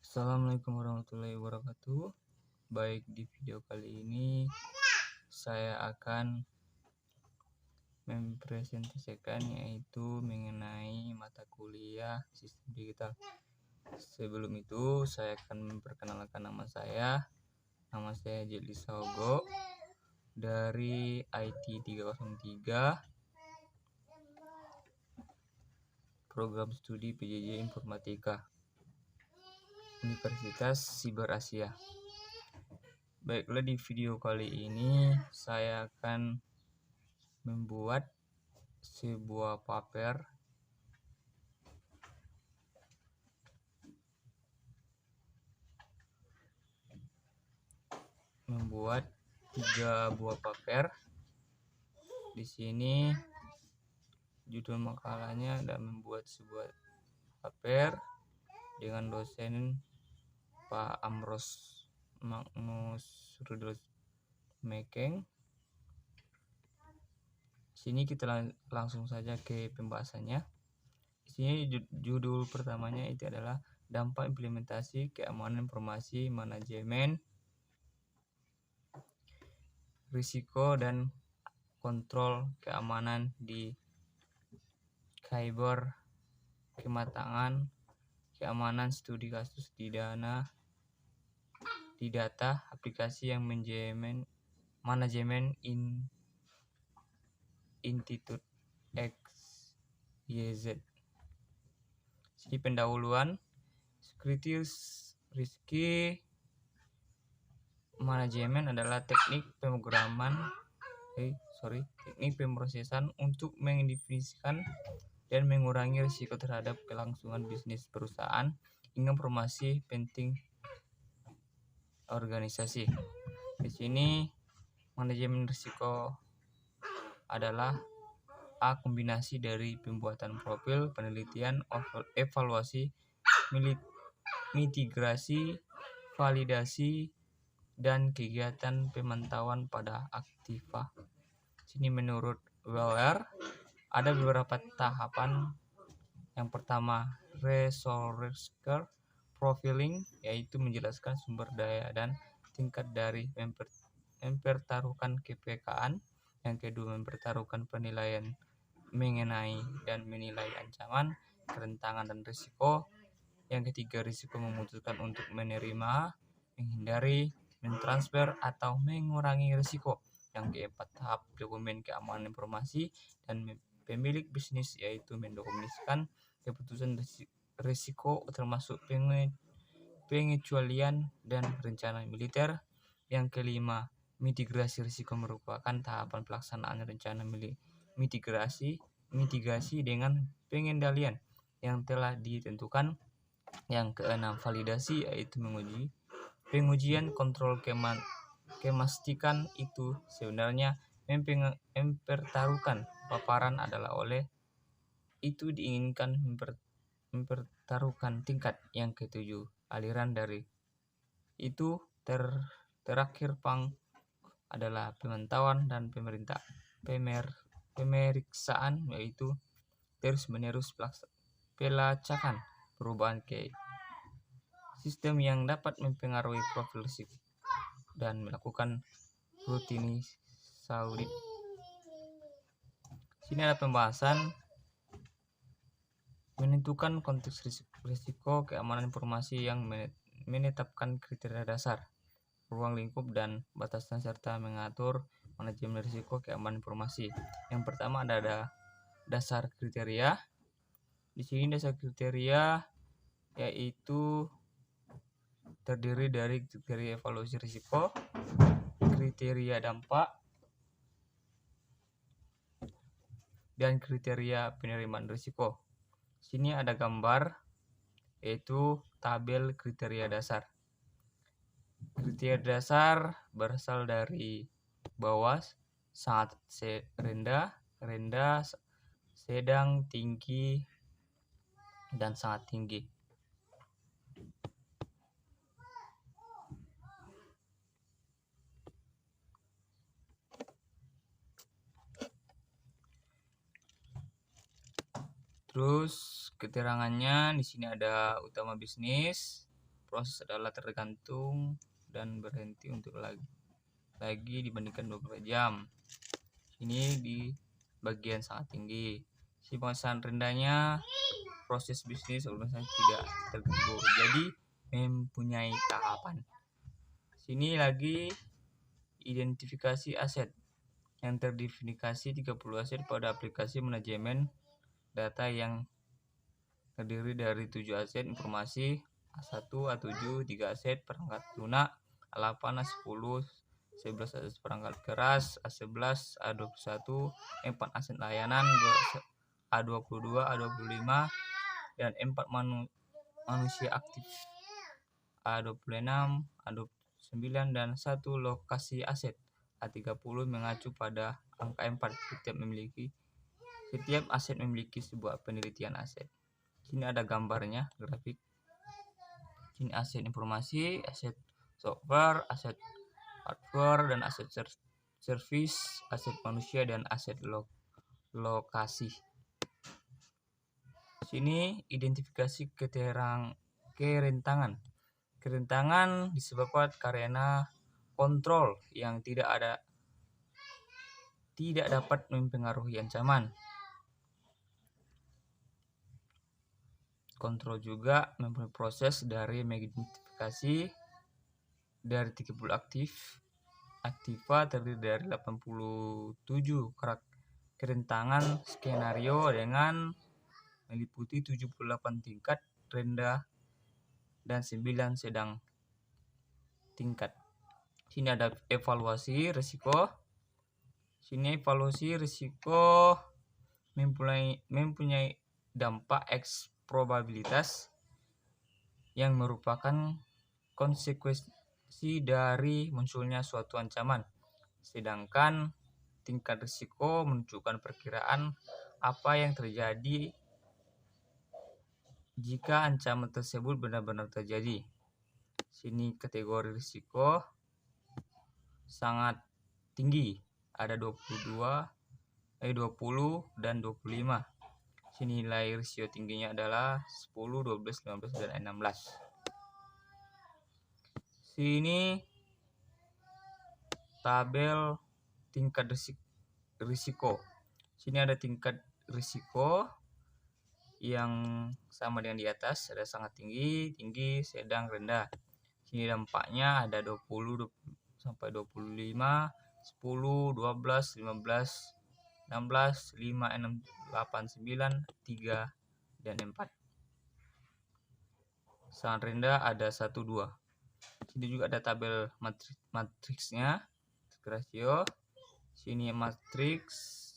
Assalamualaikum warahmatullahi wabarakatuh. Baik, di video kali ini saya akan mempresentasikan yaitu mengenai mata kuliah sistem digital. Sebelum itu saya akan memperkenalkan nama saya. Nama saya Jeli Saogo dari IT 303 Program Studi PJJ Informatika Universitas Siber Asia. Baiklah, di video kali ini saya akan membuat sebuah paper membuat 3 buah paper. Di sini judul makalahnya adalah membuat sebuah paper dengan dosen Pak Amros Magnus Rudolf Mekeng. Sini kita langsung saja ke pembahasannya. Di sini judul pertamanya itu adalah dampak implementasi keamanan informasi manajemen risiko dan kontrol keamanan di cyber kematangan keamanan studi kasus di data aplikasi yang manajemen Institute XYZ. Jadi pendahuluan security risky manajemen adalah teknik pemrosesan untuk mendefinisikan dan mengurangi risiko terhadap kelangsungan bisnis perusahaan hingga informasi penting organisasi. Di sini manajemen risiko adalah kombinasi dari pembuatan profil, penelitian, evaluasi, mitigasi, validasi, dan kegiatan pemantauan pada aktiva. Sini menurut Weller ada beberapa tahapan. Yang pertama, resource profiling, yaitu menjelaskan sumber daya dan tingkat dari mempertaruhkan kepekaan. Yang kedua, mempertaruhkan penilaian mengenai dan menilai ancaman, kerentangan, dan risiko. Yang ketiga, risiko memutuskan untuk menerima, menghindari, mentransfer, atau mengurangi risiko. Yang keempat, tahap dokumen keamanan informasi dan pemilik bisnis, yaitu mendokumentasikan keputusan risiko termasuk pengecualian dan rencana militer. Yang kelima, mitigasi risiko merupakan tahapan pelaksanaan rencana mitigasi dengan pengendalian yang telah ditentukan. Yang keenam, validasi, yaitu pengujian kontrol memastikan itu sebenarnya mempertaruhkan paparan adalah oleh itu diinginkan mempertaruhkan tingkat. Yang ketujuh, aliran dari itu terakhir adalah pemantauan dan pemeriksaan, yaitu terus-menerus pelacakan perubahan ke sistem yang dapat mempengaruhi profil risiko dan melakukan rutinisasi. Sini ada pembahasan menentukan konteks risiko keamanan informasi yang menetapkan kriteria dasar, ruang lingkup dan batasnya, serta mengatur manajemen risiko keamanan informasi. Yang pertama ada dasar kriteria. Di sini dasar kriteria yaitu terdiri dari kriteria evaluasi risiko, kriteria dampak, dan kriteria penerimaan risiko. Sini ada gambar yaitu tabel kriteria dasar. Kriteria dasar berasal dari bawah, sangat rendah, sedang, tinggi, dan sangat tinggi. Terus keterangannya di sini ada utama bisnis, proses adalah tergantung dan berhenti untuk lagi dibandingkan 24 jam. Ini di bagian sangat tinggi. Si penghasilan rendahnya proses bisnis organisasi tidak terganggu, jadi mempunyai tahapan. Sini lagi identifikasi aset yang terdefinisi 30 aset pada aplikasi manajemen data yang terdiri dari 7 aset informasi A1, A7, 3 aset perangkat lunak, A8, A10, 11 aset perangkat keras, A11, A21, 4 aset layanan, A22, A25, dan 4 manusia aktif, A26, A29, dan 1 lokasi aset, A30 mengacu pada angka 4. Setiap aset memiliki sebuah penelitian aset. Sini ada gambarnya, grafik. Sini aset informasi, aset software, aset hardware, dan aset service, aset manusia, dan aset lokasi. Sini identifikasi kerentanan. Kerentanan disebabkan karena kontrol yang tidak dapat mempengaruhi ancaman. Kontrol juga mempunyai proses dari mengidentifikasi dari 30 aktiva terdiri dari 87 kerentanan skenario dengan meliputi 78 tingkat rendah dan 9 sedang tingkat. Sini ada evaluasi risiko. Sini evaluasi risiko mempunyai dampak X probabilitas yang merupakan konsekuensi dari munculnya suatu ancaman, sedangkan tingkat risiko menunjukkan perkiraan apa yang terjadi jika ancaman tersebut benar-benar terjadi. Sini kategori risiko sangat tinggi, ada 20 dan 25. Sini nilai risiko tingginya adalah 10, 12, 15, dan 16. Sini tabel tingkat risiko. Sini ada tingkat risiko yang sama dengan di atas, ada sangat tinggi, sedang, rendah. Sini dampaknya ada 20 sampai 25, 10, 12, 15, 16, 5, 6, 8, 9, 3, dan 4. Sangat rendah ada 1, 2. Sini juga ada tabel matriksnya, rasio. Sini matriks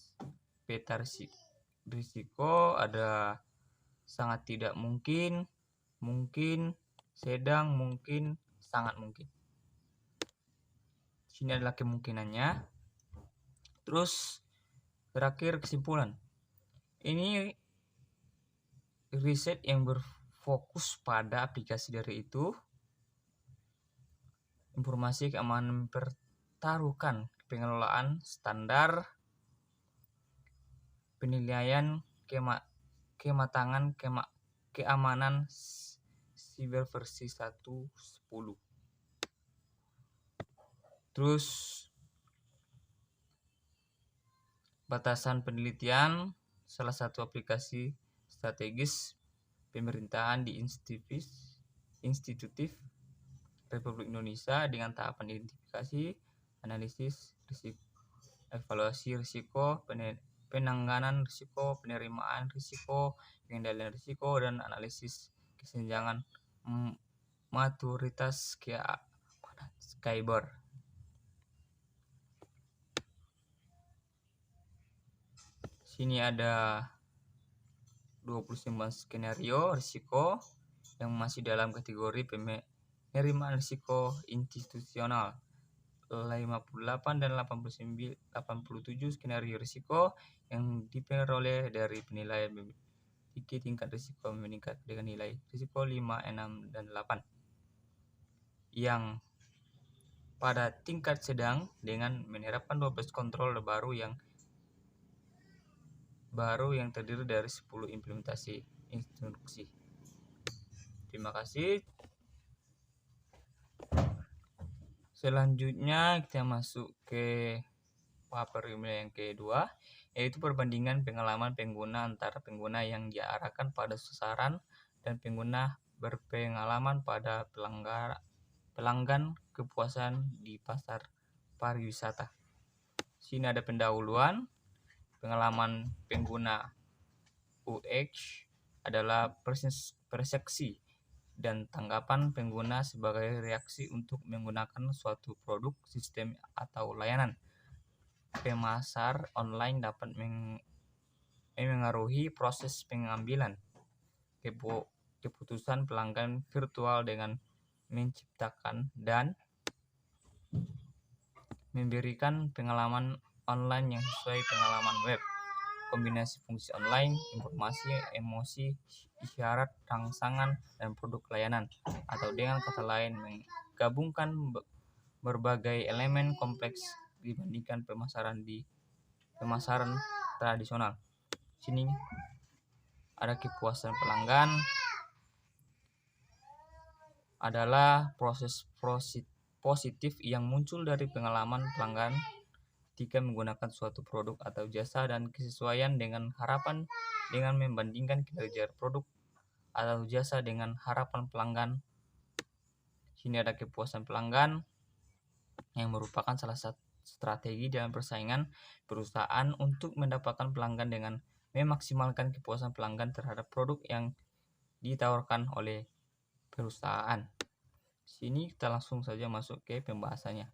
peta risiko, ada sangat tidak mungkin, sedang, mungkin, sangat mungkin. Sini adalah kemungkinannya. Terus terakhir kesimpulan. Ini riset yang berfokus pada aplikasi dari itu. Informasi keamanan mempertaruhkan pengelolaan standar penilaian keamanan siber versi 1.10. Terus batasan penelitian, salah satu aplikasi strategis pemerintahan di institutif Republik Indonesia dengan tahapan identifikasi, analisis risiko, evaluasi risiko, penanganan risiko, penerimaan risiko, pengendalian risiko, dan analisis kesenjangan maturitas cyber. Sini ada 29 skenario risiko yang masih dalam kategori penerimaan risiko institusional. 58 dan 87 skenario risiko yang diperoleh dari penilaian memiliki tingkat risiko meningkat dengan nilai risiko 5, 6, dan 8 yang pada tingkat sedang dengan menerapkan 12 kontrol baru yang terdiri dari 10 implementasi instruksi. Terima kasih. Selanjutnya kita masuk ke formula yang kedua, yaitu perbandingan pengalaman pengguna antara pengguna yang diarahkan pada sasaran dan pengguna berpengalaman pada pelanggan kepuasan di pasar pariwisata. Sini ada pendahuluan. Pengalaman pengguna UX adalah persepsi dan tanggapan pengguna sebagai reaksi untuk menggunakan suatu produk, sistem, atau layanan. Pemasar online dapat mengaruhi proses pengambilan keputusan pelanggan virtual dengan menciptakan dan memberikan pengalaman online yang sesuai pengalaman web. Kombinasi fungsi online, informasi, emosi, isyarat, rangsangan, dan produk layanan. Atau dengan kata lain, menggabungkan berbagai elemen kompleks dibandingkan pemasaran tradisional. Sini ada kepuasan pelanggan adalah proses positif yang muncul dari pengalaman pelanggan ketika menggunakan suatu produk atau jasa dan kesesuaian dengan harapan dengan membandingkan kinerja produk atau jasa dengan harapan pelanggan. Sini ada kepuasan pelanggan yang merupakan salah satu strategi dalam persaingan perusahaan untuk mendapatkan pelanggan dengan memaksimalkan kepuasan pelanggan terhadap produk yang ditawarkan oleh perusahaan. Sini kita langsung saja masuk ke pembahasannya.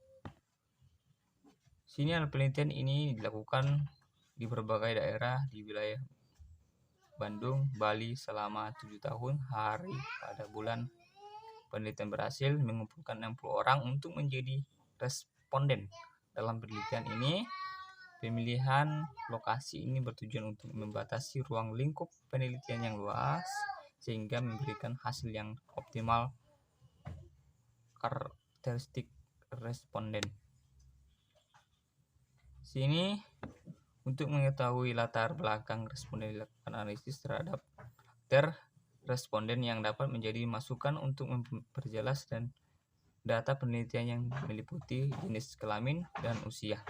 Sini ada penelitian ini dilakukan di berbagai daerah di wilayah Bandung, Bali selama 7 tahun hari pada bulan. Penelitian berhasil mengumpulkan 60 orang untuk menjadi responden. Dalam penelitian ini, pemilihan lokasi ini bertujuan untuk membatasi ruang lingkup penelitian yang luas sehingga memberikan hasil yang optimal karakteristik responden. Sini untuk mengetahui latar belakang responden dilakukan analisis terhadap responden yang dapat menjadi masukan untuk memperjelas dan data penelitian yang meliputi jenis kelamin dan usia.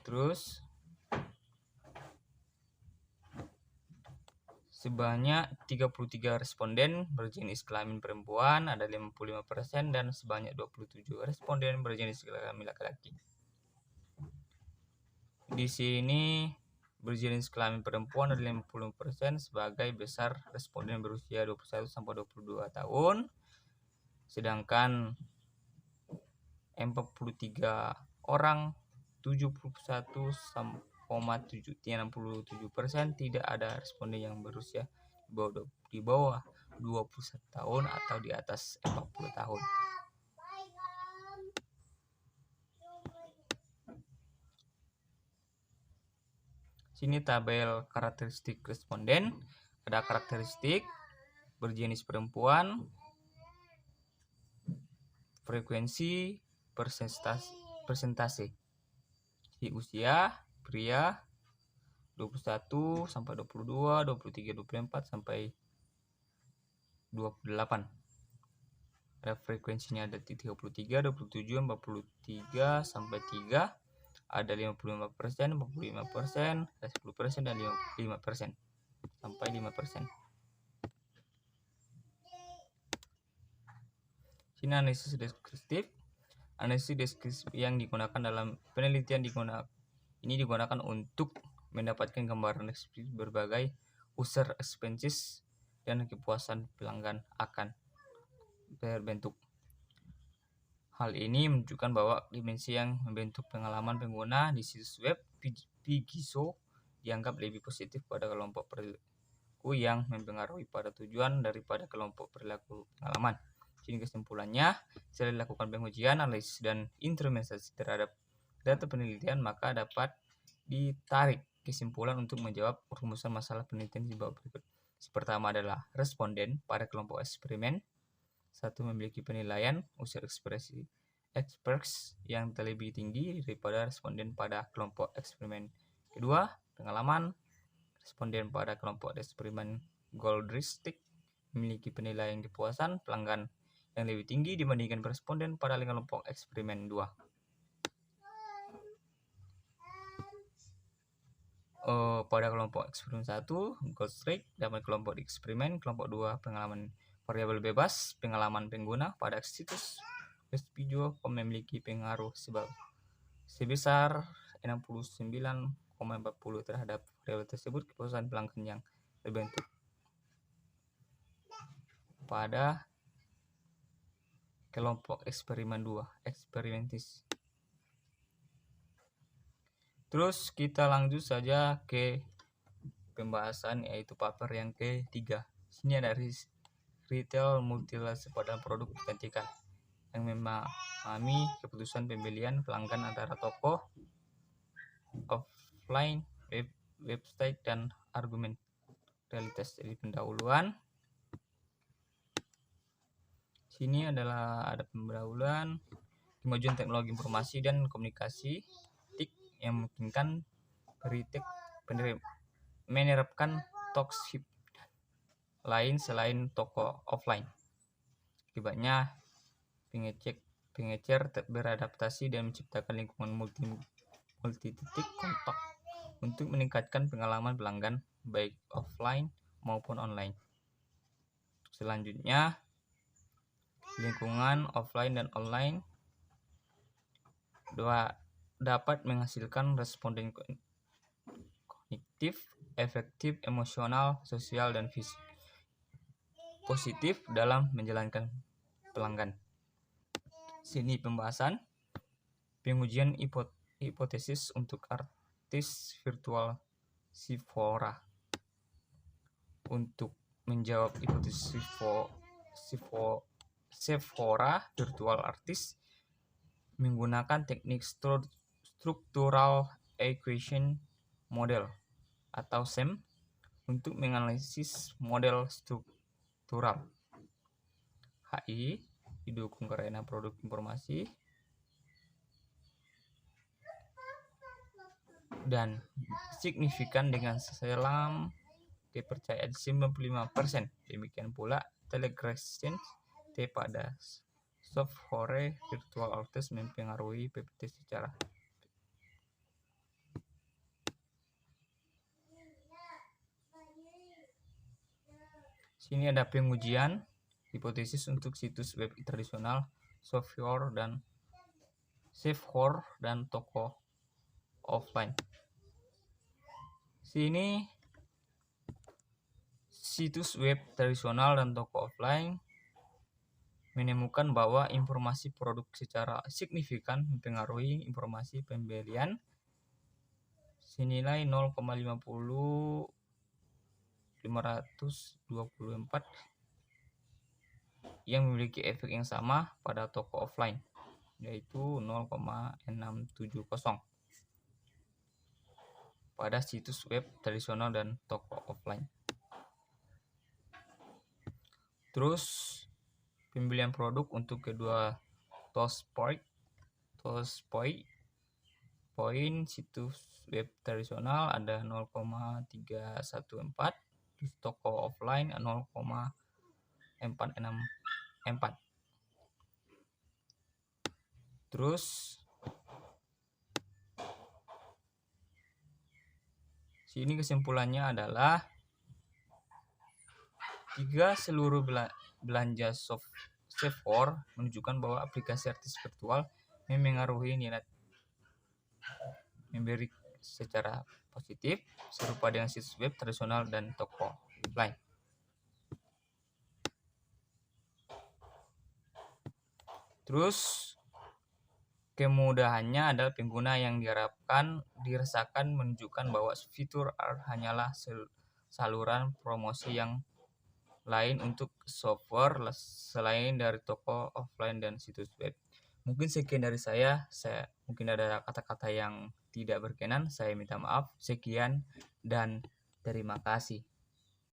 Terus sebanyak 33 responden berjenis kelamin perempuan, ada 55%, dan sebanyak 27 responden berjenis kelamin laki-laki. Di sini berjenis kelamin perempuan ada 50% sebagai besar responden berusia 21 sampai 22 tahun. Sedangkan 43 orang 71,67% tidak ada responden yang berusia di bawah 21 tahun atau di atas 40 tahun. Sini tabel karakteristik responden. Ada karakteristik berjenis perempuan, frekuensi, persentase. Di usia pria 21 sampai 22, 23, 24 sampai 28. Ada frekuensinya ada 33, 27, 43 sampai 3. Ada 55%, 45%, ada 10%, dan 5% sampai 5%. Sini analisis deskriptif. Analisis deskriptif yang digunakan dalam penelitian digunakan untuk mendapatkan gambaran deskriptif berbagai user experiences dan kepuasan pelanggan akan terbentuk. Hal ini menunjukkan bahwa dimensi yang membentuk pengalaman pengguna di situs web Pigiso dianggap lebih positif pada kelompok perilaku yang mempengaruhi pada tujuan daripada kelompok perilaku pengalaman. Sini kesimpulannya, setelah dilakukan pengujian, analisis, dan instrumentasi terhadap data penelitian, maka dapat ditarik kesimpulan untuk menjawab rumusan masalah penelitian di bawah berikut. Pertama adalah responden pada kelompok eksperimen. Satu, memiliki penilaian user ekspresi yang lebih tinggi daripada responden pada kelompok eksperimen. Kedua, pengalaman responden pada kelompok eksperimen Goldristic memiliki penilaian kepuasan pelanggan yang lebih tinggi dibandingkan responden pada kelompok eksperimen 2. Pada kelompok eksperimen 1, Goldrick dapat kelompok eksperimen, kelompok 2 pengalaman variabel bebas, pengalaman pengguna pada situs Wikipedia memiliki pengaruh sebesar 69,40 terhadap variabel tersebut. Kepuasan pelanggan yang terbentuk pada kelompok eksperimen 2, eksperimentis. Terus kita lanjut saja ke pembahasan, yaitu paper yang ketiga. Sini ada retail multilevel pada produk kecantikan yang memahami keputusan pembelian pelanggan antara toko offline, website, dan argumen realitas. Jadi pendahuluan. Sini adalah ada pendahuluan, kemajuan teknologi informasi dan komunikasi yang memungkinkan retail menerapkan dropship lain selain toko offline. Akibatnya pengecer beradaptasi dan menciptakan lingkungan multi titik kontak untuk meningkatkan pengalaman pelanggan baik offline maupun online. Selanjutnya, lingkungan offline dan online dapat menghasilkan responden kognitif, efektif, emosional, sosial, dan fisik positif dalam menjalankan pelanggan. Sini pembahasan pengujian hipotesis untuk artis virtual Sephora. Untuk menjawab hipotesis Sephora virtual artist menggunakan teknik structural equation model atau SEM untuk menganalisis model struktural. HI didukung karena produk informasi dan signifikan dengan selam kepercayaan 95%. Demikian pula telegression T pada Sephora virtual artist mempengaruhi PPT secara sini ada pengujian hipotesis untuk situs web tradisional Sephora dan toko offline. Sini situs web tradisional dan toko offline menemukan bahwa informasi produk secara signifikan mempengaruhi informasi pembelian senilai 0,524 yang memiliki efek yang sama pada toko offline, yaitu 0,670 pada situs web tradisional dan toko offline. Terus pembelian produk untuk kedua touchpoint situs web tradisional ada 0,314, terus toko offline 0,464. Terus sini kesimpulannya adalah jika seluruh belanja Sephora menunjukkan bahwa aplikasi artis virtual mempengaruhi nilai memberi secara positif serupa dengan situs web tradisional dan toko offline. Terus kemudahannya adalah pengguna yang dirasakan menunjukkan bahwa fitur hanyalah saluran promosi yang lain untuk software selain dari toko offline dan situs web. Mungkin sekian dari saya mungkin ada kata-kata yang tidak berkenan, saya minta maaf. Sekian dan terima kasih.